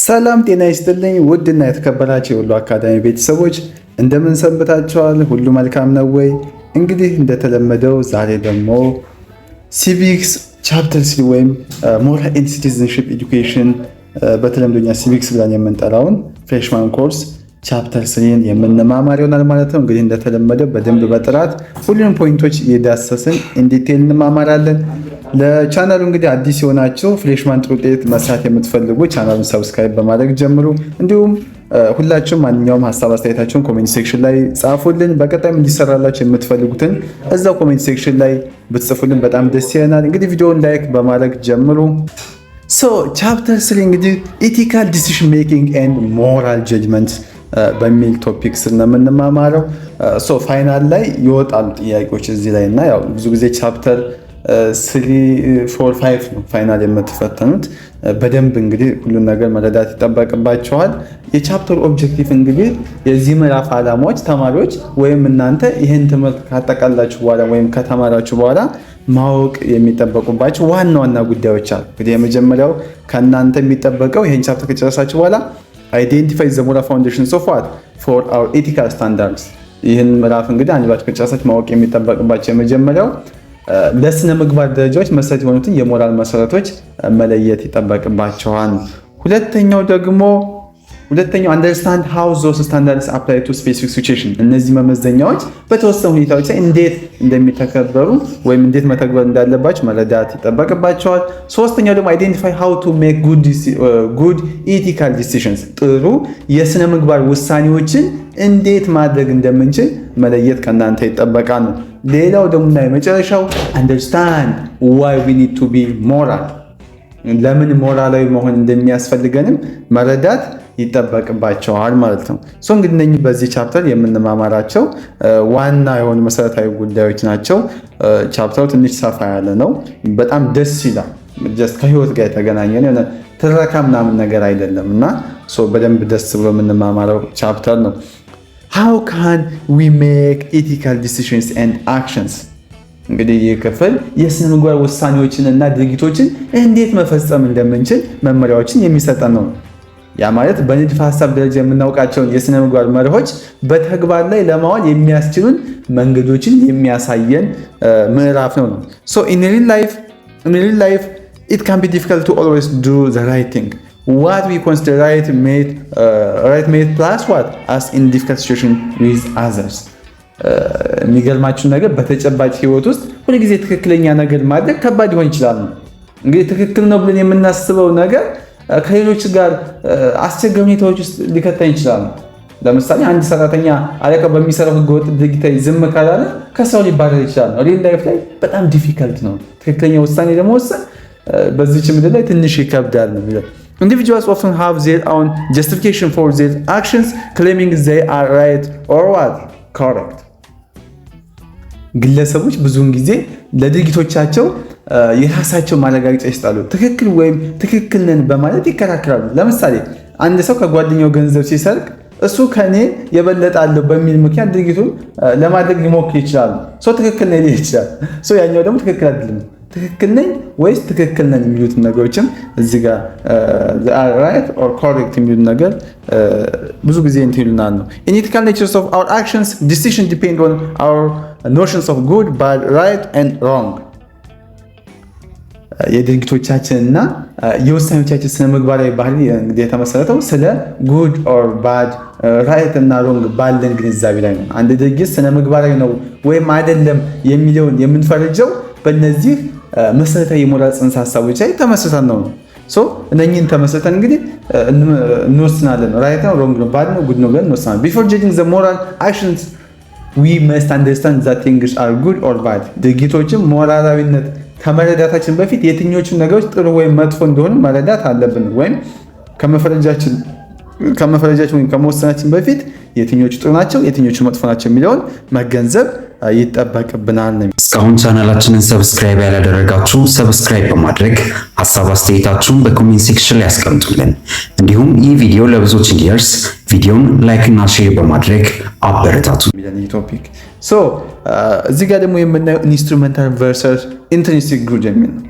ሰላም ጤና ይስጥልኝ ውድና የተከበራችሁ የሁሉ አካዳሚ ቤተሰቦች እንደምን ሰንብታችኋል? ሁሉ መልካም ነው ወይ? እንግዲህ እንደተለመደው ዛሬ ደግሞ ሲቪክስ ቻፕተር 3 ወይም ሞራል ኤንድ ሲቲዝንሺፕ ኤዱኬሽን በተለምዶኛ ሲቪክስ ብለን የምንጠራውን ፍሬሽማን ኮርስ ቻፕተር 3 የምንማማር ይሆናል ማለት ነው። እንግዲህ እንደተለመደው በደንብ በጥራት ሁሉንም ፖይንቶች እየዳሰስን ኢንዲቴል እንማማራለን። ለቻናሉ እንግዲህ አዲስ የሆናችሁ ፍሬሽማን ጥሩ ውጤት መስራት የምትፈልጉ ቻናሉን ሰብስክራይብ በማድረግ ጀምሩ። እንዲሁም ሁላችሁም ማንኛውም ሀሳብ አስተያየታችሁን ኮሜንት ሴክሽን ላይ ጻፉልን። በቀጣይም እንዲሰራላችሁ የምትፈልጉትን እዛው ኮሜንት ሴክሽን ላይ ብትጽፉልን በጣም ደስ ይለናል። እንግዲህ ቪዲዮውን ላይክ በማድረግ ጀምሩ። ቻፕተር 3 እንግዲህ ኢቲካል ዲሲዥን ሜኪንግ ኤንድ ሞራል ጀጅመንት በሚል ቶፒክ ስር ነው የምንማማረው። ፋይናል ላይ ይወጣሉ ጥያቄዎች እዚህ ላይ እና ያው ብዙ ጊዜ ቻፕተር 3፣ 4፣ 5 ነው ፋይናል የምትፈተኑት። በደንብ እንግዲህ ሁሉን ነገር መረዳት ይጠበቅባቸዋል። የቻፕተር ኦብጀክቲቭ እንግዲህ የዚህ ምዕራፍ ዓላማዎች ተማሪዎች ወይም እናንተ ይህን ትምህርት ካጠቃላችሁ በኋላ ወይም ከተማራችሁ በኋላ ማወቅ የሚጠበቁባቸው ዋና ዋና ጉዳዮች አሉ። እንግዲህ የመጀመሪያው ከእናንተ የሚጠበቀው ይህን ቻፕተር ከጨረሳችሁ በኋላ አይዴንቲፋይ ዘ ሞራል ፋውንዴሽንስ ኦፍ ዋት ፎር አወር ኤቲካል ስታንዳርድስ። ይህን ምዕራፍ እንግዲህ አንባችሁ ከጨረሳችሁ ማወቅ የሚጠበቅባቸው የመጀመሪያው ለስነ ምግባር ደረጃዎች መሰረት የሆኑትን የሞራል መሰረቶች መለየት ይጠበቅባቸዋል። ሁለተኛው አንደርስታንድ ሃው ዞስ ስታንዳርድስ አፕላይ ቱ ስፔሲፊክ ሲቹዌሽን። እነዚህ መመዘኛዎች በተወሰኑ ሁኔታዎች ላይ እንዴት እንደሚተከበሩ ወይም እንዴት መተግበር እንዳለባቸው መረዳት ይጠበቅባቸዋል። ሶስተኛው ደግሞ አይዴንቲፋይ ሃው ቱ ሜክ ጉድ ኢቲካል ዲሲዥንስ። ጥሩ የስነ ምግባር ውሳኔዎችን እንዴት ማድረግ እንደምንችል መለየት ከእናንተ ይጠበቃል ነው። ሌላው ደግሞ የመጨረሻው አንደርስታንድ ዋይ ዊ ኒድ ቱ ቢ ሞራል። ለምን ሞራላዊ መሆን እንደሚያስፈልገንም መረዳት ይጠበቅባቸዋል ማለት ነው። እንግዲህ እነኚህ በዚህ ቻፕተር የምንማማራቸው ዋና የሆኑ መሰረታዊ ጉዳዮች ናቸው። ቻፕተሩ ትንሽ ሰፋ ያለ ነው። በጣም ደስ ይላል። ጀስት ከህይወት ጋር የተገናኘ የሆነ ትረካ ምናምን ነገር አይደለም እና በደንብ ደስ ብሎ የምንማማረው ቻፕተር ነው። How can we make ethical decisions and actions? እንግዲህ ይህ ክፍል የስነ ምግባር ውሳኔዎችን እና ድርጊቶችን እንዴት መፈጸም እንደምንችል መመሪያዎችን የሚሰጠን ነው። ያ ማለት በንድፈ ሐሳብ ደረጃ የምናውቃቸውን የስነ ምግባር መርሆች በተግባር ላይ ለማዋል የሚያስችሉን መንገዶችን የሚያሳየን ምዕራፍ ነው። in real life it can be difficult to always do the right thing. What we consider right made plus what as in difficult situation with others. የሚገርማችሁ ነገር በተጨባጭ ህይወት ውስጥ ሁልጊዜ ትክክለኛ ነገር ማድረግ ከባድ ሊሆን ይችላል። እንግዲህ ትክክል ነው ብለን የምናስበው ነገር ከሌሎች ጋር አስቸጋሪ ሁኔታዎች ውስጥ ሊከተን ይችላል። ለምሳሌ አንድ ሰራተኛ አለቃ በሚሰራው ህገወጥ ድርጊት ዝም ካላለ ከሰው ሊባረር ይችላል። ሪል ላይፍ ላይ በጣም ዲፊካልት ነው። ትክክለኛ ውሳኔ ለመወሰን በዚህች ምድር ላይ ትንሽ ይከብዳል ነው የሚለው። Individuals often have their own justification for their actions, claiming they are right or what? Correct. ግለሰቦች ብዙውን ጊዜ ለድርጊቶቻቸው የራሳቸው ማረጋገጫ ይሰጣሉ። ትክክል ወይም ትክክል ነን በማለት ይከራከራሉ። ለምሳሌ አንድ ሰው ከጓደኛው ገንዘብ ሲሰርቅ እሱ ከኔ የበለጠ አለው በሚል ምክንያት ድርጊቱን ለማድረግ ሊሞክር ይችላል። ትክክል ነኝ ሊል ይችላል። ያኛው ደግሞ ትክክል አይደለም። ትክክል ነኝ ወይስ ትክክል ነን የሚሉት ነገሮችም እዚህ ጋር right or correct የሚሉት ነገር ብዙ ጊዜ እንትሉናል ነው። In ethical natures of our actions, decisions depend on our notions of good, bad, right and wrong. የድርጊቶቻችንና የውሳኔዎቻችን ስነ ምግባራዊ ባህሪ እንግዲህ የተመሰረተው ስለ good or bad, right እና wrong ባለን ግንዛቤ ላይ ነው። አንድ ድርጊት ስነ ምግባራዊ ነው ወይም አይደለም የሚለውን የምንፈርጀው በእነዚህ መሰረታዊ የሞራል ጽንሰ ሀሳቦች ላይ ተመስርተን ነው። እነኚህን ተመስርተን እንግዲህ እንወስናለን። ራይት ነው፣ ሮንግ ነው፣ ባድ ነው፣ ጉድ ነው ብለን እንወስናለን። Before judging the moral actions, we must understand that things are good or bad. ድርጊቶችን ሞራላዊነት ከመረዳታችን በፊት የትኞቹን ነገሮች ጥሩ ወይም መጥፎ እንደሆኑ መረዳት አለብን። ወይም ከመፈረጃችን ወይም ከመወሰናችን በፊት የትኞቹ ጥሩ ናቸው፣ የትኞቹ መጥፎ ናቸው የሚለውን መገንዘብ ይጠበቅብናል። እስካሁን ቻናላችንን ሰብስክራይብ ያላደረጋችሁ ሰብስክራይብ በማድረግ ሀሳብ አስተያየታችሁን በኮሜንት ሴክሽን ላይ ያስቀምጡልን። እንዲሁም ይህ ቪዲዮ ለብዙዎች እንዲደርስ ቪዲዮን ላይክ እና ሼር በማድረግ አበረታቱ። ቶፒክ እዚህ ጋር ደግሞ የምናየው ኢንስትሩሜንታል ቨርሰስ ኢንትሪንሲክ ጉድ የሚል ነው።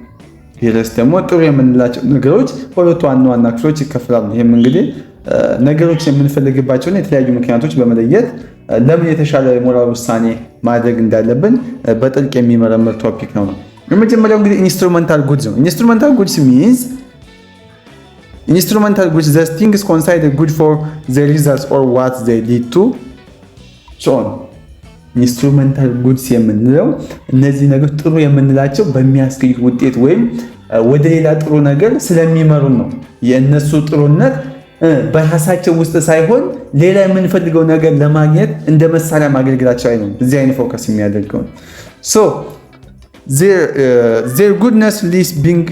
ሌላስ ደግሞ ጥሩ የምንላቸው ነገሮች በሁለቱ ዋና ክፍሎች ይከፈላሉ። ይህም እንግዲህ ነገሮች የምንፈልግባቸውን የተለያዩ ምክንያቶች በመለየት ለምን የተሻለ የሞራል ውሳኔ ማድረግ እንዳለብን በጥልቅ የሚመረምር ቶፒክ ነው። የመጀመሪያው እንግዲህ ኢንስትሩመንታል ጉድስ ነው። ኢንስትሩመንታል ጉድስ ሚንስ instrumental goods the things considered good for the results or what they lead to so on ኢንስትሩመንታል ጉድስ የምንለው እነዚህ ነገሮች ጥሩ የምንላቸው በሚያስገኙት ውጤት ወይም ወደ ሌላ ጥሩ ነገር ስለሚመሩ ነው። የእነሱ ጥሩነት በራሳቸው ውስጥ ሳይሆን ሌላ የምንፈልገው ነገር ለማግኘት እንደ መሳሪያ ማገልገላቸው አይደለም። እዚህ አይነት ፎከስ የሚያደርገው so their goodness leads being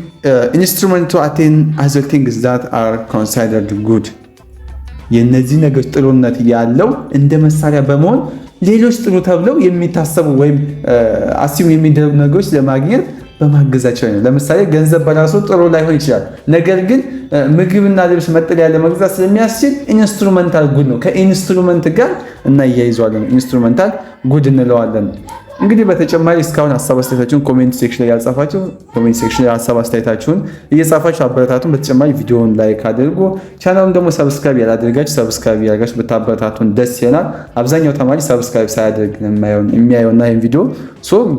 instrument to attain other things that are considered good የነዚህ ነገሮች ጥሩነት ያለው እንደ መሳሪያ በመሆን ሌሎች ጥሩ ተብለው የሚታሰቡ ወይም አሲም የሚደረጉ ነገሮች ለማግኘት በማገዛቸው ነው። ለምሳሌ ገንዘብ በራሱ ጥሩ ላይሆን ይችላል። ነገር ግን ምግብና ልብስ መጠለያ ለመግዛት ስለሚያስችል ኢንስትሩመንታል ጉድ ነው። ከኢንስትሩመንት ጋር እናያይዘዋለን። ኢንስትሩመንታል ጉድ እንለዋለን። እንግዲህ በተጨማሪ እስካሁን ሀሳብ አስተያየታችሁን ኮሜንት ሴክሽን ላይ ያልጻፋችሁ ኮሜንት ሴክሽን ላይ ሀሳብ አስተያየታችሁን እየጻፋችሁ አበረታቱን። በተጨማሪ ቪዲዮውን ላይክ አድርጉ። ቻናሉን ደግሞ ሰብስክራይብ ያላደረጋችሁ ሰብስክራይብ ያደርጋችሁ ብታበረታቱን ደስ ይለናል። አብዛኛው ተማሪ ሰብስክራይብ ሳያደርግ የሚያየውና ይሄን ቪዲዮ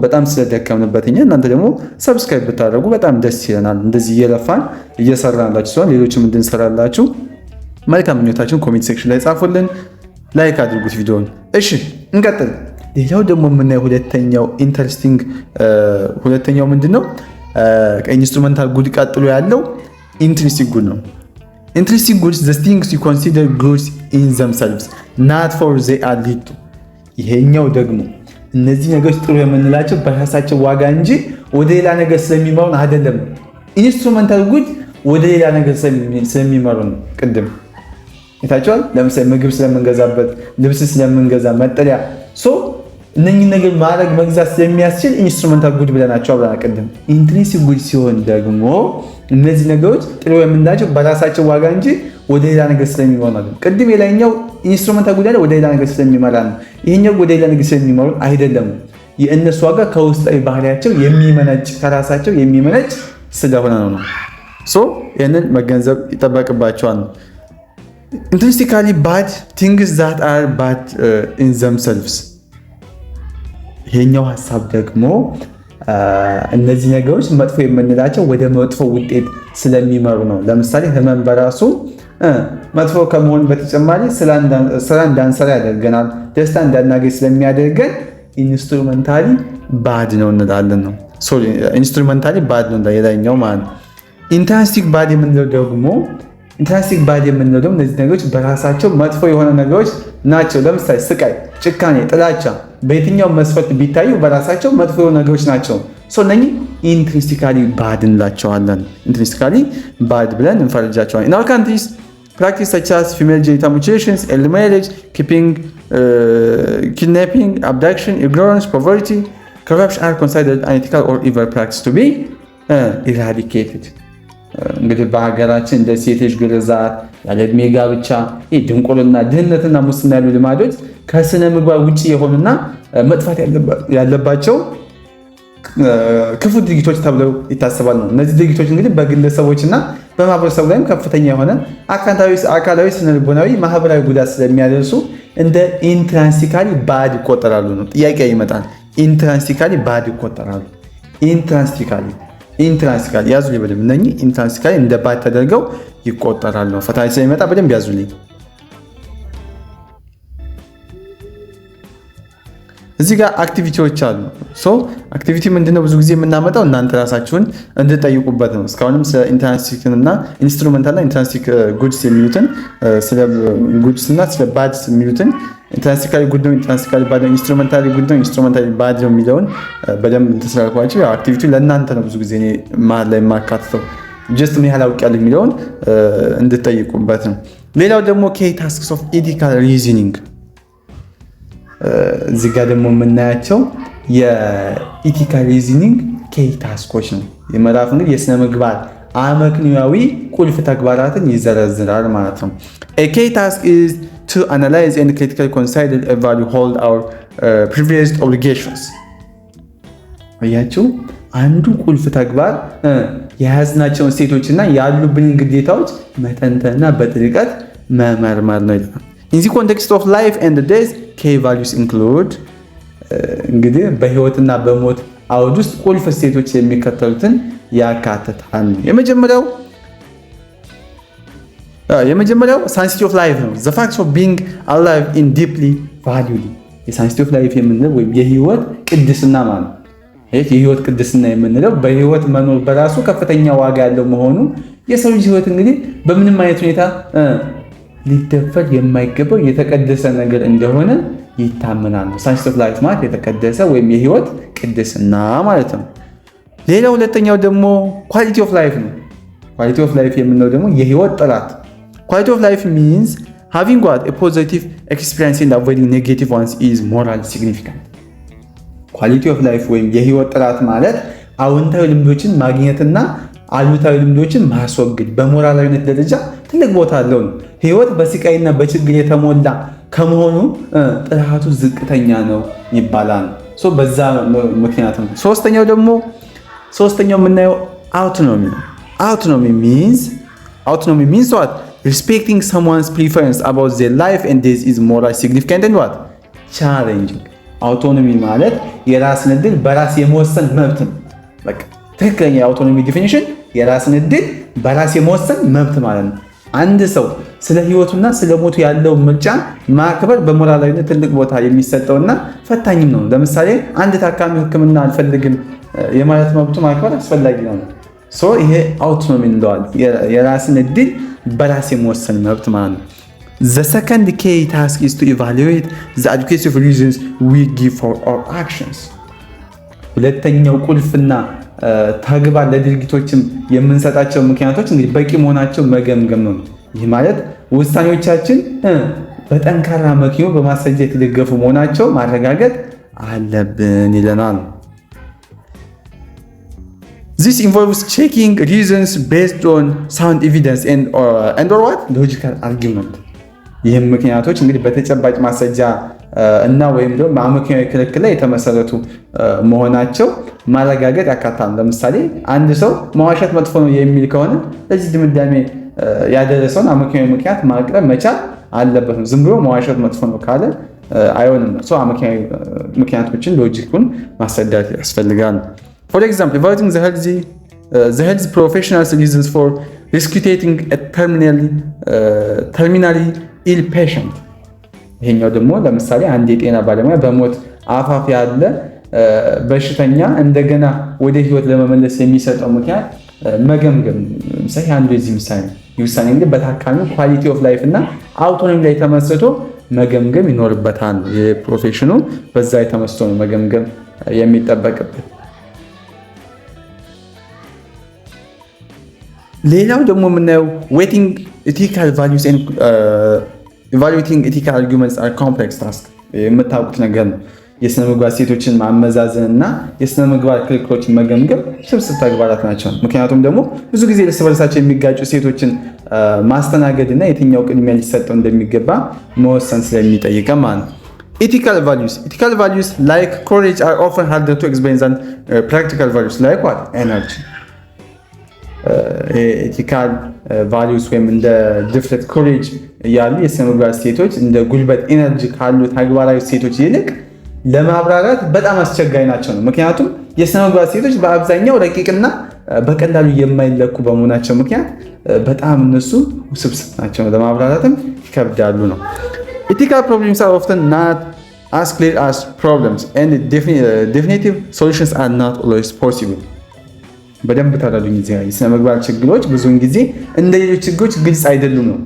በጣም ስለደከምንበትኛ እናንተ ደግሞ ሰብስክራይብ ብታደርጉ በጣም ደስ ይለናል። እንደዚህ እየለፋን እየሰራንላችሁ ሲሆን ሌሎችም እንድንሰራላችሁ መልካም ምኞታችሁን ኮሜንት ሴክሽን ላይ ጻፉልን። ላይክ አድርጉት ቪዲዮውን። እሺ እንቀጥል። ሌላው ደግሞ የምናየው ሁለተኛው ምንድነው? ከኢንስትሩመንታል ጉድ ቀጥሎ ያለው ኢንትሪንሲክ ጉድ ነው። ኢንትሪንሲክ ጉድ the things you consider goods in themselves not for they are lead to ይሄኛው ደግሞ እነዚህ ነገሮች ጥሩ የምንላቸው በራሳቸው ዋጋ እንጂ ወደ ሌላ ነገር ስለሚመሩን አይደለም። ኢንስትሩመንታል ጉድ ወደ ሌላ ነገር ስለሚመሩ ነው። ቅድም ይታችኋል። ለምሳሌ ምግብ ስለምንገዛበት፣ ልብስ ስለምንገዛ፣ መጠለያ እነኚህ ነገር ማድረግ መግዛት ስለሚያስችል ኢንስትሩመንታል ጉድ ብለናቸው አብረን ቅድም። ኢንትሪንሲክ ጉድ ሲሆን ደግሞ እነዚህ ነገሮች ጥሩ የምንላቸው በራሳቸው ዋጋ እንጂ ወደ ሌላ ነገር ስለሚመሩ ነው። ቅድም የላይኛው ኢንስትሩመንታል ጉድ ወደ ሌላ ነገር ስለሚመራ ነው። ይሄኛው ወደ ሌላ ነገር ስለሚመሩ አይደለም። የእነሱ ዋጋ ከውስጣዊ ባህሪያቸው የሚመነጭ ከራሳቸው የሚመነጭ ስለሆነ ነው። ይህንን መገንዘብ ይጠበቅባቸዋል። intrinsically bad things that are bad in themselves ይሄኛው ሐሳብ ደግሞ እነዚህ ነገሮች መጥፎ የምንላቸው ወደ መጥፎ ውጤት ስለሚመሩ ነው። ለምሳሌ ህመም በራሱ መጥፎ ከመሆን በተጨማሪ ስራ እንዳንሰራ ያደርገናል። ደስታ እንዳናገኝ ስለሚያደርገን ኢንስትሩመንታሊ ባድ ነው እንላለን ነው። ኢንስትሩመንታሊ ባድ ነው የላይኛው ማለት ነው። ኢንትሪንሲክ ባድ የምንለው ደግሞ እነዚህ ነገሮች በራሳቸው መጥፎ የሆነ ነገሮች ናቸው። ለምሳሌ ስቃይ፣ ጭካኔ፣ ጥላቻ በየትኛው መስፈርት ቢታዩ በራሳቸው መጥፎ የሆኑ ነገሮች ናቸው። እነኚህ ኢንትሪንሲካሊ ባድ እንላቸዋለን። ኢንትሪንሲካሊ ባድ ብለን እንፈርጃቸዋለን። In our countries, practice such as female genital mutilations, early marriage, kidnapping, abduction, ignorance, poverty, corruption are considered unethical or evil practice to be eradicated. እንግዲህ በሀገራችን እንደ ሴቶች ግርዛት፣ ያለ ዕድሜ ጋብቻ፣ ድንቁርና፣ ድህነትና ሙስና ያሉ ልማዶች ከስነ ምግባር ውጭ የሆኑና መጥፋት ያለባቸው ክፉ ድርጊቶች ተብለው ይታሰባሉ። እነዚህ ድርጊቶች እንግዲህ በግለሰቦችና በማህበረሰቡ ላይም ከፍተኛ የሆነ አካላዊ፣ ስነልቦናዊ፣ ማህበራዊ ጉዳት ስለሚያደርሱ እንደ ኢንትሪንሲካሊ ባድ ይቆጠራሉ ነው። ጥያቄ ይመጣል። ኢንትሪንሲካሊ ባድ ይቆጠራሉ። ኢንትሪንሲካሊ ያዙልኝ በደንብ። እነኚህ ኢንትሪንሲካሊ እንደ ባድ ተደርገው ይቆጠራሉ። ፈታኝ ስለሚመጣ በደንብ ያዙልኝ። እዚህ ጋር አክቲቪቲዎች አሉ። አክቲቪቲ ምንድነው? ብዙ ጊዜ የምናመጣው እናንተ ራሳችሁን እንድጠይቁበት ነው። እስካሁንም ስለ ኢንትሪንሲክ እና ኢንስትሩመንታል እና ኢንትሪንሲክ ጉድስ የሚሉትን ስለ ጉድስ እና ስለ ባድስ የሚሉትን ኢንትሪንሲካሊ ጉድ ነው፣ ኢንትሪንሲካሊ ባድ ነው፣ ኢንስትሩመንታሊ ጉድ ነው፣ ኢንስትሩመንታሊ ባድ ነው የሚለውን በደንብ ተስራልኳቸው። አክቲቪቲ ለእናንተ ነው ብዙ ጊዜ መሀል ላይ የማካትተው ጀስት ምን ያህል አውቃለሁ የሚለውን እንድጠይቁበት ነው። ሌላው ደግሞ ኬይ ታስክስ ኦፍ ኤቲካል ሪዝኒንግ እዚህ ጋር ደግሞ የምናያቸው የኢቲካል ሪዝኒንግ ኬይ ታስኮች ነው። የምዕራፍ እንግዲህ የስነ ምግባር አመክንዮአዊ ቁልፍ ተግባራትን ይዘረዝራል ማለት ነው። A key task is to analyze and critically consider and value hold our privileged obligations። አያችሁ አንዱ ቁልፍ ተግባር የያዝናቸውን እሴቶችና ያሉብንን ግዴታዎች መተንተንና በጥልቀት መመርመር ነው ይላል። In the context of life and death, key values include እንግዲህ በህይወትና በሞት አውድ ውስጥ ቁልፍ እሴቶች የሚከተሉትን ያካትታል። የመጀመሪያው sanctity of life ነው። The fact of being alive in deeply valued sanctity of life የምንለው ወይም የህይወት ቅድስና ማለት ነው። የህይወት ቅድስና የምንለው በህይወት መኖር በራሱ ከፍተኛ ዋጋ ያለው መሆኑ የሰው ልጅ ህይወት እንግዲህ በምንም አይነት ሁኔታ ሊደፈር የማይገባው የተቀደሰ ነገር እንደሆነ ይታመናል። ሳንክቲቲ ኦፍ ላይፍ ማለት የተቀደሰ ወይም የህይወት ቅድስና ማለት ነው። ሌላ ሁለተኛው ደግሞ ኳሊቲ ኦፍ ላይፍ ነው። ኳሊቲ ኦፍ ላይፍ የምንለው ደግሞ የህይወት ጥራት። ኳሊቲ ኦፍ ላይፍ means having what a positive experience and avoiding negative ones is morally significant። ኳሊቲ ኦፍ ላይፍ ወይም የህይወት ጥራት ማለት አዎንታዊ ልምዶችን ማግኘትና አሉታዊ ልምዶችን ማስወገድ በሞራላዊነት ደረጃ ትልቅ ቦታ አለው ነው። ህይወት በስቃይና በችግር የተሞላ ከመሆኑ ጥራቱ ዝቅተኛ ነው ይባላል። በዛ ምክንያት ነው። ሶስተኛው የምናየው አውቶኖሚ ነው። አውቶኖሚ means what? Respecting someone's preference about their life and this is morally significant and what? Challenging። አውቶኖሚ ማለት የራስን ዕድል በራስ የመወሰን መብት ነው። በቃ ትክክለኛ የአውቶኖሚ ዲፊኒሽን የራስን ዕድል በራስ የመወሰን መብት ማለት ነው። አንድ ሰው ስለ ህይወቱና ስለ ሞቱ ያለው ምርጫ ማክበር በሞራላዊነት ትልቅ ቦታ የሚሰጠውና ፈታኝም ነው። ለምሳሌ አንድ ታካሚ ሕክምና አልፈልግም የማለት መብቱ ማክበር አስፈላጊ ነው። ይሄ አውቶኖሚ እንለዋለን። የራስን ዕድል በራስ የመወሰን መብት ማለት ነው። The second key task is to evaluate the adequate reasons we give for our actions። ሁለተኛው ቁልፍና ተግባር ለድርጊቶችም የምንሰጣቸው ምክንያቶች እንግዲህ በቂ መሆናቸው መገምገም ነው። ይህ ማለት ውሳኔዎቻችን በጠንካራ መኪኖ በማስረጃ የተደገፉ መሆናቸው ማረጋገጥ አለብን ይለናል። This involves checking reasons based on sound evidence and or what? Logical argument። ይህም ምክንያቶች እንግዲህ በተጨባጭ ማስረጃ እና ወይም ደግሞ በአመክንዮአዊ ክርክር ላይ የተመሰረቱ መሆናቸው ማረጋገጥ ያካትታል። ለምሳሌ አንድ ሰው መዋሸት መጥፎ ነው የሚል ከሆነ ለዚህ ድምዳሜ ያደረሰውን አመክንዮአዊ ምክንያት ማቅረብ መቻል አለበት። ዝም ብሎ መዋሸት መጥፎ ነው ካለ አይሆንም። አመክንዮአዊ ምክንያቶችን ሎጂኩን ማስረዳት ያስፈልጋል። For example, evaluating the health professionals' reasons for rescuing a terminally ill patient። ይሄኛው ደግሞ ለምሳሌ አንድ የጤና ባለሙያ በሞት አፋፍ ያለ በሽተኛ እንደገና ወደ ህይወት ለመመለስ የሚሰጠው ምክንያት መገምገም አንዱ የዚህ ምሳሌ ነው። ይህ ውሳኔ እንግዲህ በታካሚው ኳሊቲ ኦፍ ላይፍ እና አውቶኖሚ ላይ ተመስርቶ መገምገም ይኖርበታል። የፕሮፌሽኑ በዛ የተመስርቶ ነው መገምገም የሚጠበቅበት። ሌላው ደግሞ የምናየው weighting ethical values and evaluating ethical arguments are complex tasks። የምታውቁት ነገር ነው። የስነ ምግባር ሴቶችን ማመዛዘን እና የስነ ምግባር ክርክሮችን መገምገም ስብስብ ተግባራት ናቸው። ምክንያቱም ደግሞ ብዙ ጊዜ እርስ በርሳቸው የሚጋጩ ሴቶችን ማስተናገድ እና የትኛው ቅድሚያ ሊሰጠው እንደሚገባ መወሰን ስለሚጠይቅ ማለት ነው። Ethical values like courage are often harder to explain than practical values like what? Energy። ኤቲካል ቫሊዩስ ወይም እንደ ድፍረት ኮሬጅ ያሉ የስነ ምግባር ሴቶች እንደ ጉልበት ኢነርጂ ካሉ ተግባራዊ ሴቶች ይልቅ ለማብራራት በጣም አስቸጋሪ ናቸው ነው። ምክንያቱም የስነ ምግባር ሴቶች በአብዛኛው ረቂቅና በቀላሉ የማይለኩ በመሆናቸው ምክንያት በጣም እነሱ ውስብስብ ናቸው፣ ለማብራራትም ይከብዳሉ ነው። Ethical problems are often not as clear as problems and definitive solutions are not always possible። በደንብ ተረዱኝ። የስነ ምግባር ችግሮች ብዙውን ጊዜ እንደ ሌሎች ችግሮች ግልጽ አይደሉም ነው።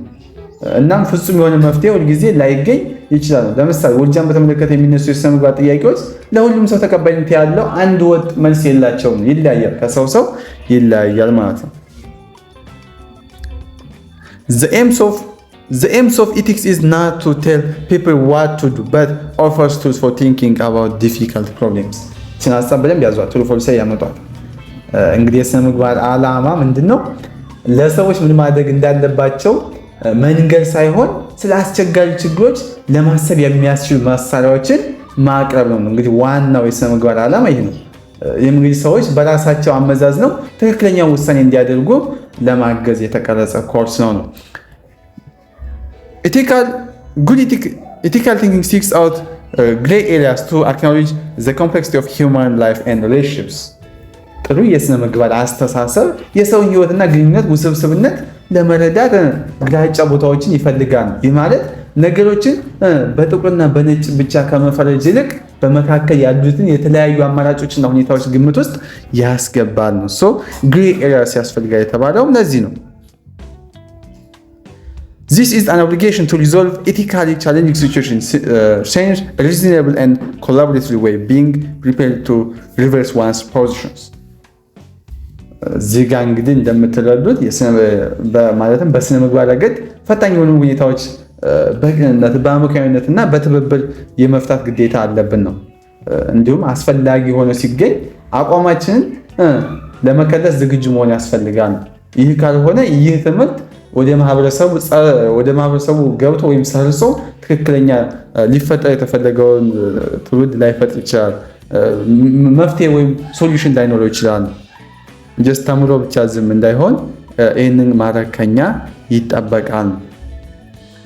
እናም ፍጹም የሆነ መፍትሄ ሁልጊዜ ላይገኝ ይችላል። ለምሳሌ ውርጃን በተመለከተ የሚነሱ የስነ ምግባር ጥያቄዎች ለሁሉም ሰው ተቀባይነት ያለው አንድ ወጥ መልስ የላቸውም። ይለያያል፣ ከሰው ሰው ይለያያል ማለት ነው። The aims of ethics is not to tell people what to do but offers tools for thinking about difficult problems። ሀሳብ በደንብ ያዟት፣ ቱል ፎር ሴይ ያመጣል። እንግዲህ የስነ ምግባር ዓላማ ምንድነው? ለሰዎች ምን ማድረግ እንዳለባቸው መንገድ ሳይሆን ስለ አስቸጋሪ ችግሮች ለማሰብ የሚያስችሉ መሳሪያዎችን ማቅረብ ነው። እንግዲህ ዋናው የስነ ምግባር ዓላማ ይሄ ነው። እንግዲህ ሰዎች በራሳቸው አመዛዝነው ትክክለኛውን ውሳኔ እንዲያደርጉ ለማገዝ የተቀረጸ ኮርስ ነው። Ethical thinking seeks out gray areas to acknowledge the complexity of human life and relationships. ጥሩ የስነ ምግባር አስተሳሰብ የሰውን ህይወትና ግንኙነት ውስብስብነት ለመረዳት ግራጫ ቦታዎችን ይፈልጋል። ይህ ማለት ነገሮችን በጥቁርና በነጭ ብቻ ከመፈረጅ ይልቅ በመካከል ያሉትን የተለያዩ አማራጮችና ሁኔታዎች ግምት ውስጥ ያስገባል ነው። ግሬ ኤሪያስ ያስፈልጋል የተባለው ለዚህ ነው። This is an obligation to resolve ethically challenging situations, change a reasonable and collaborative way, being prepared to reverse one's positions. እዚህ ጋ እንግዲህ እንደምትረዱት ማለትም በስነ ምግባር ረገድ ፈታኝ የሆኑ ሁኔታዎች በቅንነት በአመክንዮነትና በትብብር የመፍታት ግዴታ አለብን ነው። እንዲሁም አስፈላጊ ሆኖ ሲገኝ አቋማችንን ለመከለስ ዝግጁ መሆን ያስፈልጋል። ይህ ካልሆነ ይህ ትምህርት ወደ ማህበረሰቡ ገብቶ ወይም ሰርጾ ትክክለኛ ሊፈጠር የተፈለገውን ትውልድ ላይፈጥር ይችላል። መፍትሄ ወይም ሶሉሽን ላይኖረው ይችላል። ጀስት ተምሮ ብቻ ዝም እንዳይሆን ይህንን ማድረግ ከኛ ይጠበቃል።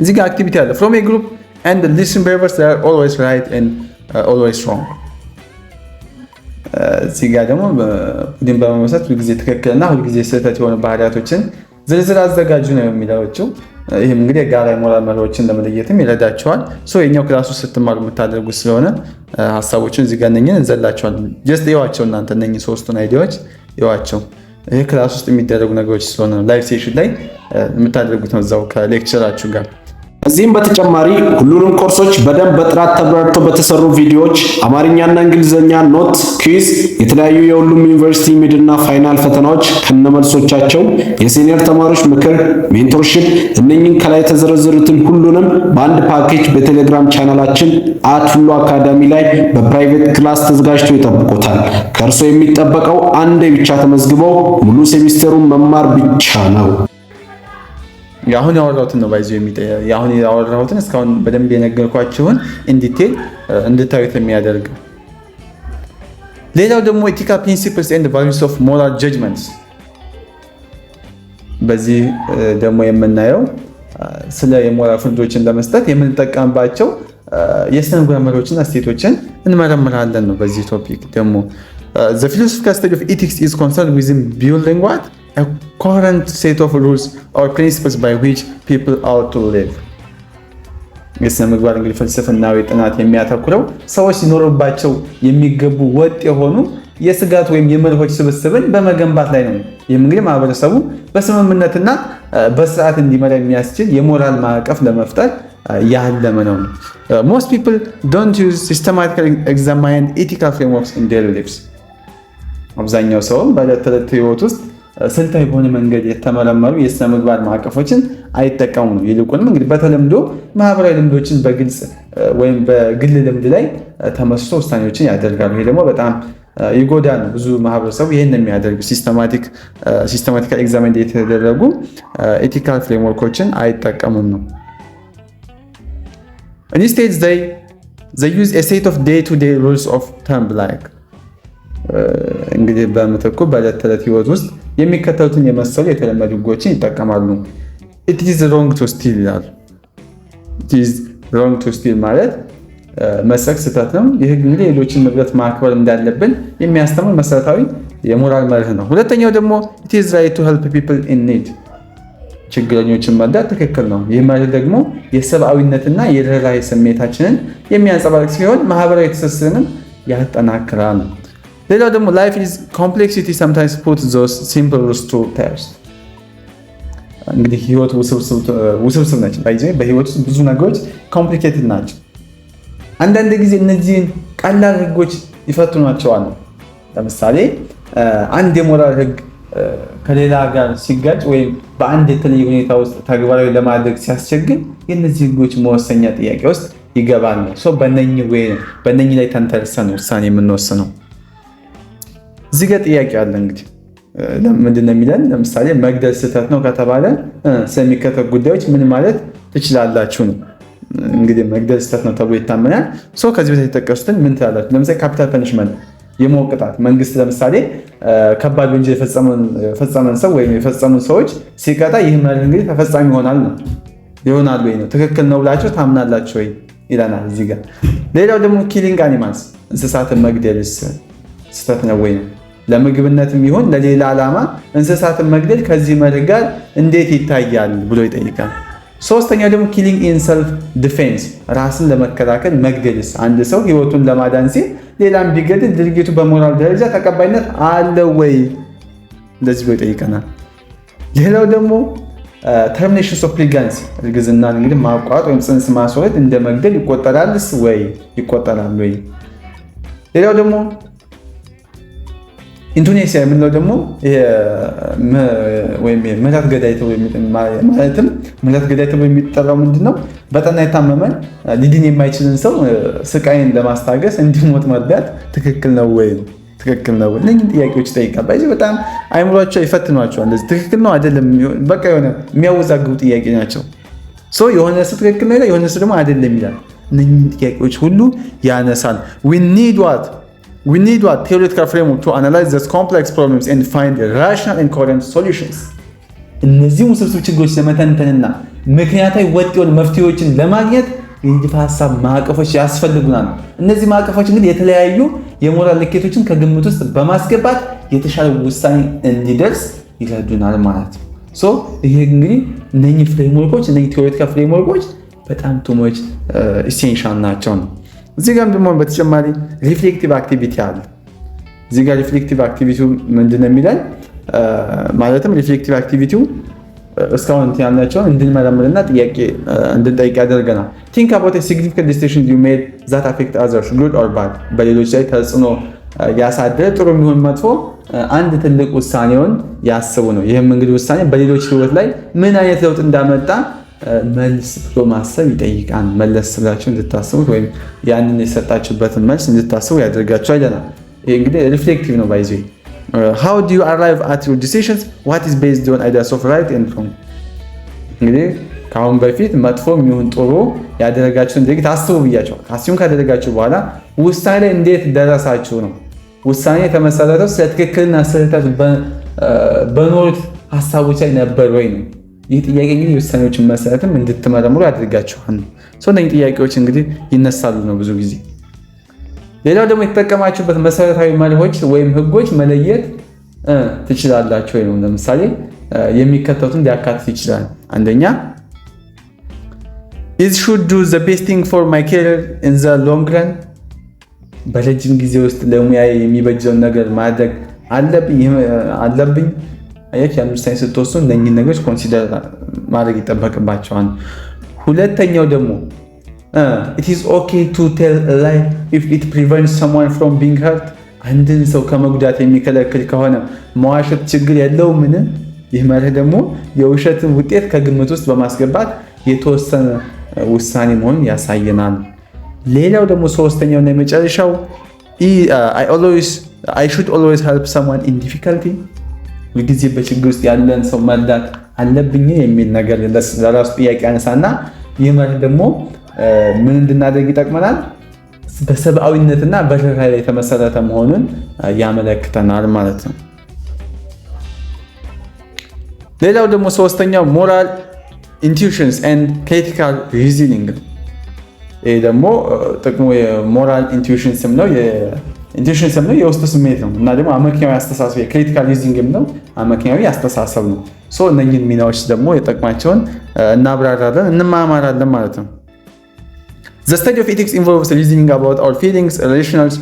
እዚህ ጋር አክቲቪቲ አለ። from a group and listen behaviors that are always right and always wrong። እዚህ ጋር ደግሞ ቡድን በመመስረት ሁልጊዜ ትክክልና ሁልጊዜ ስህተት የሆኑ ባህሪያቶችን ዝርዝር አዘጋጁ ነው የሚላቸው። ይህም እንግዲህ የጋራ የሞራል መርሆችን ለመለየትም ይረዳቸዋል። የኛው ክላስ ውስጥ ስትማሩ የምታደርጉት ስለሆነ ሀሳቦችን እዚህ ጋር እነኝን እንዘላቸዋለን። ጀስት ይዋቸው እናንተ እነኝን ሶስቱን አይዲያዎች ይዋቸው። ይህ ክላስ ውስጥ የሚደረጉ ነገሮች ስለሆነ ላይቭ ሴሽን ላይ የምታደርጉት ነው እዛው ከሌክቸራችሁ ጋር። ከዚህም በተጨማሪ ሁሉንም ኮርሶች በደንብ በጥራት ተብራርተው በተሰሩ ቪዲዮዎች አማርኛና እንግሊዝኛ ኖት፣ ኩዊዝ፣ የተለያዩ የሁሉም ዩኒቨርሲቲ ሚድና ፋይናል ፈተናዎች ከነመልሶቻቸው፣ የሲኒየር ተማሪዎች ምክር፣ ሜንቶርሺፕ እነኚህን ከላይ የተዘረዘሩትን ሁሉንም በአንድ ፓኬጅ በቴሌግራም ቻናላችን @ሁሉ አካዳሚ ላይ በፕራይቬት ክላስ ተዘጋጅቶ ይጠብቆታል። ከእርሶ የሚጠበቀው አንዴ ብቻ ተመዝግበው ሙሉ ሴሚስተሩን መማር ብቻ ነው። አሁን ያወራሁትን ነው ባይዞ አሁን ያወራሁትን እስካሁን በደንብ የነገርኳችሁን ኢንዲቴል እንድታዩት የሚያደርግ። ሌላው ደግሞ ethical principles and values of moral judgments። በዚህ ደግሞ የምናየው ስለ የሞራል ፍርዶችን ለመስጠት የምንጠቀምባቸው የስነ ምግባር መርሆችና እሴቶችን እንመረምራለን ነው። በዚህ ቶፒክ ደግሞ the philosophical study of ethics is concerned with building what a coherent set of rules or principles by which people ought to live። የስነ ምግባር እንግዲህ ፍልስፍናዊ ጥናት የሚያተኩረው ሰዎች ሲኖሩባቸው የሚገቡ ወጥ የሆኑ የስጋት ወይም የመርሆች ስብስብን በመገንባት ላይ ነው። ይህም እንግዲህ ማህበረሰቡ በስምምነትና በስርዓት እንዲመራ የሚያስችል የሞራል ማዕቀፍ ለመፍጠር ያለመ ነው። Most people don't use systematically examined ethical frameworks in daily lives። አብዛኛው ሰው በዕለት ተዕለት ህይወት ውስጥ ስልታዊ በሆነ መንገድ የተመረመሩ የስነ ምግባር ማዕቀፎችን አይጠቀሙም ነው። ይልቁንም እንግዲህ በተለምዶ ማህበራዊ ልምዶችን በግልጽ ወይም በግል ልምድ ላይ ተመስርቶ ውሳኔዎችን ያደርጋሉ። ይሄ ደግሞ በጣም ይጎዳል። ብዙ ማህበረሰቡ ይሄን የሚያደርጉ ሲስተማቲካሊ ኤግዛሚን የተደረጉ ኤቲካል ፍሬምወርኮችን አይጠቀሙም ነው። Instead they use a set of day-to-day rules of thumb like እንግዲህ በምትኩ በዕለት ተዕለት ህይወት ውስጥ የሚከተሉትን የመሰሉ የተለመዱ ህጎችን ይጠቀማሉ። it is wrong to steal ይላል። it is wrong to steal ማለት መስረቅ ስህተት ነው። ይህ እንግዲህ ሌሎችን ንብረት ማክበር እንዳለብን የሚያስተምር መሰረታዊ የሞራል መርህ ነው። ሁለተኛው ደግሞ it is right to help people in need ችግረኞችን መርዳት ትክክል ነው። ይህ መርህ ደግሞ የሰብአዊነትና የርህራሄ ስሜታችንን የሚያንጸባርቅ ሲሆን ማህበራዊ ትስስርንም ያጠናክራል። ሌላው ደግሞ life is complexity sometimes puts those simple rules to test። እንግዲህ ህይወት ውስብስብ ነች። በህይወት ውስጥ ብዙ ነገሮች ኮምፕሊኬትድ ናቸው። አንዳንድ ጊዜ እነዚህን ቀላል ህጎች ይፈትኗቸዋል። ለምሳሌ አንድ የሞራል ህግ ከሌላ ጋር ሲጋጭ ወይም በአንድ የተለየ ሁኔታ ውስጥ ተግባራዊ ለማድረግ ሲያስቸግር የእነዚህ ህጎች መወሰኛ ጥያቄ ውስጥ ይገባል ነው። በእነኚህ ላይ ተንተርሰን ውሳኔ የምንወስነው። እዚህ ጋር ጥያቄ አለ እንግዲህ ምንድን ነው የሚለን? ለምሳሌ መግደል ስህተት ነው ከተባለ ስለሚከተሉ ጉዳዮች ምን ማለት ትችላላችሁ ነው። እንግዲህ መግደል ስህተት ነው ተብሎ ይታመናል። ከዚህ በፊት የተጠቀሱትን ምን ትላላችሁ? ለምሳሌ ካፒታል ፐኒሽመንት የመወቅጣት መንግስት ለምሳሌ ከባድ ወንጀል የፈጸመን ሰው ወይም የፈጸሙ ሰዎች ሲቀጣ ይህ መርህ እንግዲህ ተፈጻሚ ይሆናል ወይ ነው። ትክክል ነው ብላችሁ ታምናላችሁ ወይ ይለናል እዚህ ጋር። ሌላው ደግሞ ኪሊንግ አኒማልስ እንስሳትን መግደልስ ስህተት ነው ወይ ነው። ለምግብነትም ይሁን ለሌላ ዓላማ እንስሳትን መግደል ከዚህ መርህ ጋር እንዴት ይታያል ብሎ ይጠይቃል። ሶስተኛው ደግሞ ኪሊንግ ኢን ሰልፍ ዲፌንስ ራስን ለመከላከል መግደልስ አንድ ሰው ህይወቱን ለማዳን ሲል ሌላም ቢገድል ድርጊቱ በሞራል ደረጃ ተቀባይነት አለው ወይ እንደዚህ ብሎ ይጠይቀናል። ሌላው ደግሞ ተርሚኔሽን ኦፍ ፕሬግናንሲ እርግዝናን እንግዲህ ማቋረጥ ወይም ጽንስ ማስወረድ እንደ መግደል ይቆጠራልስ ወይ ይቆጠራል ወይ። ሌላው ደግሞ ኢንዶኔሲያ የምንለው ደግሞ ምህረት ገዳይ ተብሎ የሚጠራው ምንድነው? በጠና የታመመን ሊድን የማይችልን ሰው ስቃይን ለማስታገስ እንዲሞት መርዳት ትክክል ነው ወይ? ትክክል ነው ወይ? እነኝህን ጥያቄዎች ይጠይቃል። በጣም አይምሯቸው ይፈትኗቸዋል። እንደዚህ ትክክል ነው አይደለም፣ በቃ የሆነ የሚያወዛግቡ ጥያቄ ናቸው። የሆነ ሰው ትክክል ነው ይላል፣ የሆነ ሰው ደግሞ አይደለም ይላል። እነኝህን ጥያቄዎች ሁሉ ያነሳል። We need what theoretical framework to analyze these complex problems and find rational and coherent solutions. እነዚህ ውስብስብ ችግሮች ለመተንተንና ምክንያታዊ ወጥ የሆኑ መፍትሄዎችን ለማግኘት የንድፈ ሐሳብ ማዕቀፎች ያስፈልጉናል። እነዚህ ማዕቀፎች እንግዲህ የተለያዩ የሞራል ልኬቶችን ከግምት ውስጥ በማስገባት የተሻለ ውሳኔ እንዲደርስ ይረዱናል ማለት ነው። ይሄ እንግዲህ እነኚህ ፍሬምወርኮች እነኚህ ቴዎሬቲካል ፍሬምወርኮች በጣም ቱሞች ኢሴንሻል ናቸው ነው። እዚህ ጋር ደግሞ በተጨማሪ ሪፍሌክቲቭ አክቲቪቲ አለ። እዚህ ጋር ሪፍሌክቲቭ አክቲቪቲው ምንድነው የሚለን? ማለትም ሪፍሌክቲቭ አክቲቪቲው እስካሁን ያልናቸውን እንድንመረምርና ጥያቄ እንድንጠይቅ ያደርገናል። ቲንክ አባውት ሲግኒፊካንት ዲሲዥንስ ዩ ሜድ ዛት አፌክት አዘርስ ጉድ ኦር ባድ። በሌሎች ላይ ተጽዕኖ ያሳደረ ጥሩ የሚሆን መጥፎ አንድ ትልቅ ውሳኔውን ያስቡ ነው። ይህም እንግዲህ ውሳኔ በሌሎች ህይወት ላይ ምን አይነት ለውጥ እንዳመጣ መልስ ብሎ ማሰብ ይጠይቃል። መለስ ብላችሁ እንድታስቡት ወይም ያንን የሰጣችሁበትን መልስ እንድታስቡ ያደርጋችሁ አይደለም። ይሄ እንግዲህ ሪፍሌክቲቭ ነው። ባይዘ how do you arrive at your decisions what is based on ideas of right and wrong። እንግዲህ ከአሁን በፊት መጥፎ የሚሆን ጥሩ ያደረጋችሁን ድርጊት አስቡ ብያቸው ካሲዩም ካደረጋችሁ በኋላ ውሳኔ ላይ እንዴት ደረሳችሁ ነው። ውሳኔ የተመሰረተው ስለ ትክክልና ስህተት በኖሩት ሀሳቦች ላይ ነበር ወይ ነው። ይህ ጥያቄ እንግዲህ የውሳኔዎችን መሰረትም እንድትመረምሩ ያደርጋችኋል። እነዚህ ጥያቄዎች እንግዲህ ይነሳሉ ነው ብዙ ጊዜ። ሌላው ደግሞ የተጠቀማችሁበት መሰረታዊ መርሆች ወይም ህጎች መለየት ትችላላችሁ ወይ ነው። ለምሳሌ የሚከተሉትን ሊያካትት ይችላል። አንደኛ is should do the best thing for my career in the long run። በረጅም ጊዜ ውስጥ ለሙያ የሚበጀውን ነገር ማድረግ አለብኝ። አያችሁ ያን ውሳኔ ስትወስኑ እነኚህን ነገሮች ኮንሲደር ማድረግ ይጠበቅባቸዋል። ሁለተኛው ደግሞ it is okay to tell a lie if it prevents someone from being hurt። አንድን ሰው ከመጉዳት የሚከለክል ከሆነ መዋሸት ችግር የለውምን? ይህ ማለት ደግሞ የውሸትን ውጤት ከግምት ውስጥ በማስገባት የተወሰነ ውሳኔ መሆኑን ያሳየናል። ሌላው ደግሞ ሶስተኛውና የመጨረሻው I should always help someone in difficulty። ሁልጊዜ በችግር ውስጥ ያለን ሰው መርዳት አለብኝ የሚል ነገር ለራሱ ጥያቄ ያነሳና ይህ ማለት ደግሞ ምን እንድናደርግ ይጠቅመናል? በሰብአዊነትና በርህራሄ ላይ የተመሰረተ መሆኑን ያመለክተናል ማለት ነው። ሌላው ደግሞ ሶስተኛው ሞራል ኢንቱዊሽንስ ኤንድ ክሪቲካል ሪዝኒንግ። ይሄ ደግሞ ጥቅሙ የሞራል ኢንቱዊሽን ስም ነው። ኢንቱዊሽን ስም ነው የውስጥ ስሜት ነው እና ደግሞ አመክንያዊ አስተሳሰብ የክሪቲካል ሪዝኒንግ ነው አመክንያዊ አስተሳሰብ ነው። እነኚህን ሚናዎች ደግሞ የጠቅማቸውን እናብራራለን እንማማራለን ማለት ነው። The study of ethics involves reasoning about our feelings, relations,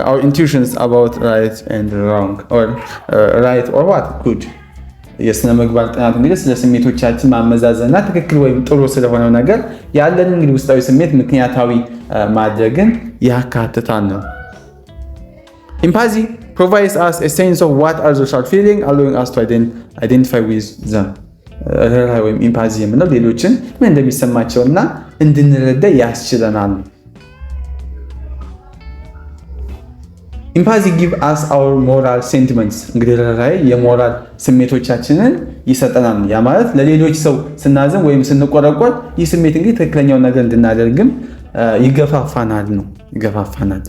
our intuitions about right and wrong, or right or what good። የስነ ምግባር ጥናት እንግዲህ ስለ ስሜቶቻችን ማመዛዘንና ትክክል ወይም ጥሩ ስለሆነው ነገር ያለንን እንግዲህ ውስጣዊ ስሜት ምክንያታዊ ማድረግን ያካትታል ነው። Empathy provides us a sense of what others are feeling, allowing us to identify with them. ወይም ኢምፓዚ የምንለው ሌሎችን ምን እንደሚሰማቸውና እንድንረዳ ያስችለናል። ኢምፓዚ give us our moral sentiments። እንግዲህ ራይ የሞራል ስሜቶቻችንን ይሰጠናል። ያ ማለት ለሌሎች ሰው ስናዘን ወይም ስንቆረቆር ይህ ስሜት እንግዲህ ትክክለኛውን ነገር እንድናደርግም ይገፋፋናል ነው ይገፋፋናል።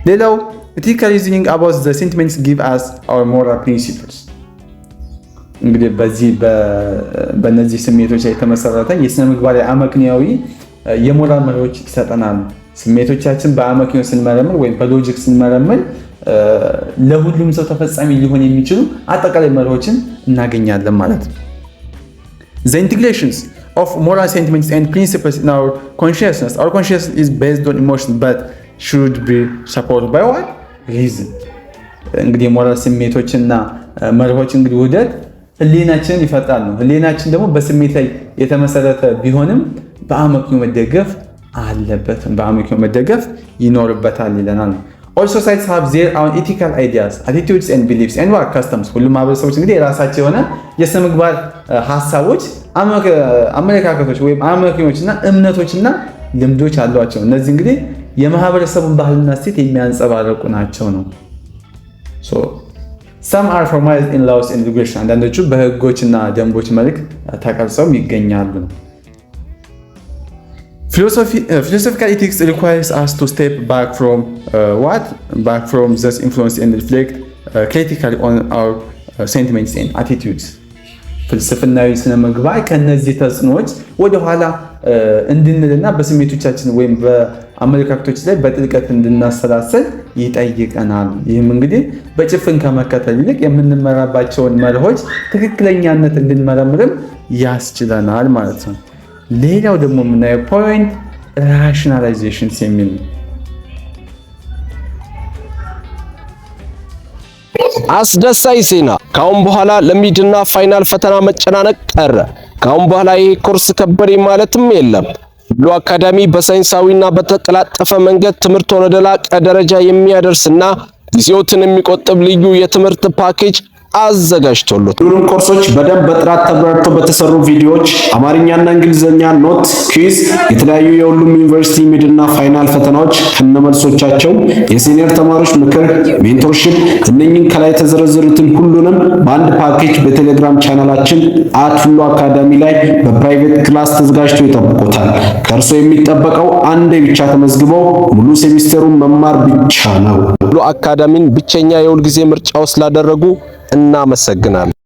ሌላው ethical reasoning about the sentiments give us our moral principles እንግዲህ በእነዚህ ስሜቶች ላይ የተመሰረተ የስነ ምግባር አመክንያዊ የሞራል መርሆች ይሰጠናል ስሜቶቻችን በአመክንዮ ስንመረምር ወይም በሎጂክ ስንመረምር ለሁሉም ሰው ተፈጻሚ ሊሆን የሚችሉ አጠቃላይ መርሆችን እናገኛለን ማለት ነው The integrations of moral sentiments and principles in our consciousness is based on emotion but should be supported by what? Reason. እንግዲህ ሞራል ስሜቶችና መርሆች እንግዲህ ውህደት ህሊናችንን ይፈጥራሉ ህሊናችን ደግሞ በስሜት ላይ የተመሰረተ ቢሆንም በአመክንዮ መደገፍ አለበት በአመክንዮ መደገፍ ይኖርበታል ይለናል All societies have their own ethical ideas, attitudes and beliefs and what customs. ሁሉም ማህበረሰቦች እንግዲህ የራሳቸው የሆነ የስነ ምግባር ሐሳቦች አመለካከቶች ወይም አመክንዮችና እምነቶችና ልምዶች አሏቸው እነዚህ እንግዲህ የማህበረሰቡን ባህልና እሴት የሚያንጸባርቁ ናቸው ነው So some are formalized in laws and regulations አንዳንዶቹ በህጎችና ደንቦች መልክ ተቀርጸው ይገኛሉ ነው Philosophical ethics requires us to step back from back from this influence and reflect critically on our sentiments and attitudes. ፍልስፍናዊ ስነ ምግባር ከነዚህ ተጽዕኖዎች ወደ ኋላ እንድንልና በስሜቶቻችን ወይም በአመለካከቶች ላይ በጥልቀት እንድናሰላስል ይጠይቀናል። ይህም እንግዲህ በጭፍን ከመከተል ይልቅ የምንመራባቸውን መርሆች ትክክለኛነት እንድንመረምርም ያስችለናል ማለት ነው። ሌላው ደግሞ የምናየው ፖይንት ራሽናላይዜሽንስ የሚል ነው። አስደሳች ዜና! ካሁን በኋላ ለሚድና ፋይናል ፈተና መጨናነቅ ቀረ። ካሁን በኋላ ይሄ ኮርስ ከበደኝ ማለትም የለም። ብሉ አካዳሚ በሳይንሳዊና በተቀላጠፈ መንገድ ትምህርት ወደ ላቀ ደረጃ የሚያደርስና ጊዜዎትን የሚቆጥብ ልዩ የትምህርት ፓኬጅ አዘጋጅቶሎት ሁሉም ኮርሶች በደንብ በጥራት ተብራርተው በተሰሩ ቪዲዮዎች አማርኛና እንግሊዘኛ ኖት ኩዊዝ የተለያዩ የሁሉም ዩኒቨርሲቲ ሚድና ፋይናል ፈተናዎች ከነመልሶቻቸው የሲኒየር ተማሪዎች ምክር ሜንቶርሺፕ እነኚህን ከላይ የተዘረዘሩትን ሁሉንም በአንድ ፓኬጅ በቴሌግራም ቻናላችን @ሁሉ አካዳሚ ላይ በፕራይቬት ክላስ ተዘጋጅቶ ይጠብቁታል ከእርሶ የሚጠበቀው አንዴ ብቻ ተመዝግበው ሙሉ ሴሚስተሩን መማር ብቻ ነው ሁሉ አካዳሚን ብቸኛ የሁል ጊዜ ምርጫው ስላደረጉ እናመሰግናለን